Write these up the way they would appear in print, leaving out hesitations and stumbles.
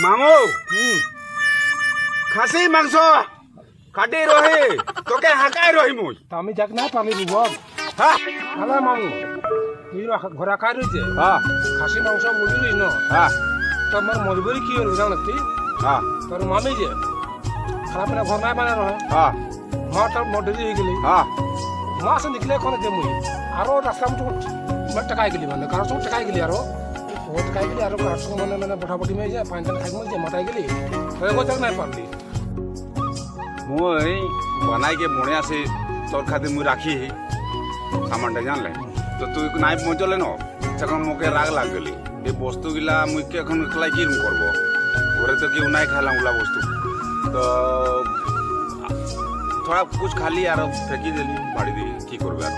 মামু খাসি মাংস কাটি রহি তোকে হাঁকাই রহি মুই তা আমি যাক না পারলি বল হ্যাঁ হ্যালো মামু তুই ঘোরা খাই রয়েছে হ্যাঁ খাসি মাংস বুঝলি ন হ্যাঁ তোমার মজবুরি কি হল জানতি হ্যাঁ তোর মামি যে খারাপ না ঘর নাই মানে রহে হ্যাঁ মা তোর মডেলি হয়ে গেলি হ্যাঁ মা সে নিকলে কোন দে মুই আরো রাস্তা মত টাকাই গেলি মানে কারো সব টাকাই গেলি আরো ও টাকাই গেলি আরো কারো সঙ্গে মানে বটাবটি মে যায় পাঁচ জন থাকমু যে মাতাই গেলি তোর গোচর নাই পারলি মুই বানাইকে মনে আছে তোর খাতে মুই রাখি সামানটা জানলে তো তুই নাই পৌঁছলে ন তখন মোকে রাগ লাগলি এই বস্তুগুলা মুই কে এখন একলাই কিরম করবো ঘরে তো কেউ নাই খাইলাম ওগুলা বস্তু তো थोड़ा कुछ खाली यार फेंकी दिली बाड़ी दी की करबे यार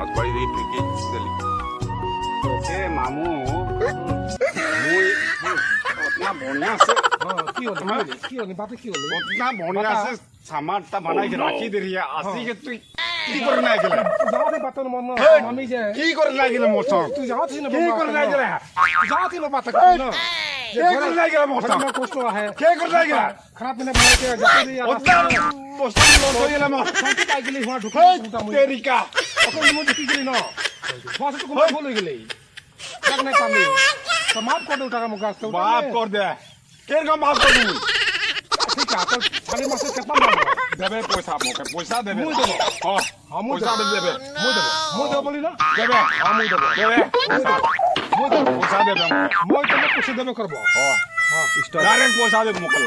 आज बाड़ी दी फेंकी दिली ओके मामू मुई उतना बढ़िया से हां की होली बात की होली उतना बढ़िया से सामानটা বানাই के রাখি দে রিয়া আসি के তুই কি করে না গেলে যাও দে বাতন মন মামি যে কি করে না গেলে মোর সঙ্গ তুই যাও থিন কি করে না গেলে যাও থিন বাত কি না কে করে না গেলে মোর সঙ্গ কষ্ট है কে করে না গেলে খারাপ মানে বলে के যাতে उतना বস্তু লট হয়ে গেল মোর শান্তি পাই গেলি হুয়া ঢুকে তেরিকা এখন মু ঢুকি গেলি না বাস তো কোন ভুল হয়ে গেলি যাক না পারলি তো মাফ করে দাও টাকা মুখ আসতে মাফ कर दे কেন কা মাফ कर दूं ঠিক আছে খালি মাসে কেতন দাও দেবে পয়সা মোকে পয়সা দেবে মুই দেব হ্যাঁ পয়সা দেবে মুই দেব বলি না দেবে মুই দেব দেবে মুই দেব পয়সা দেবে মুই তোমাকে খুশি দেবে করব হ্যাঁ হ্যাঁ ডাইরেক্ট পয়সা দেবে মোকে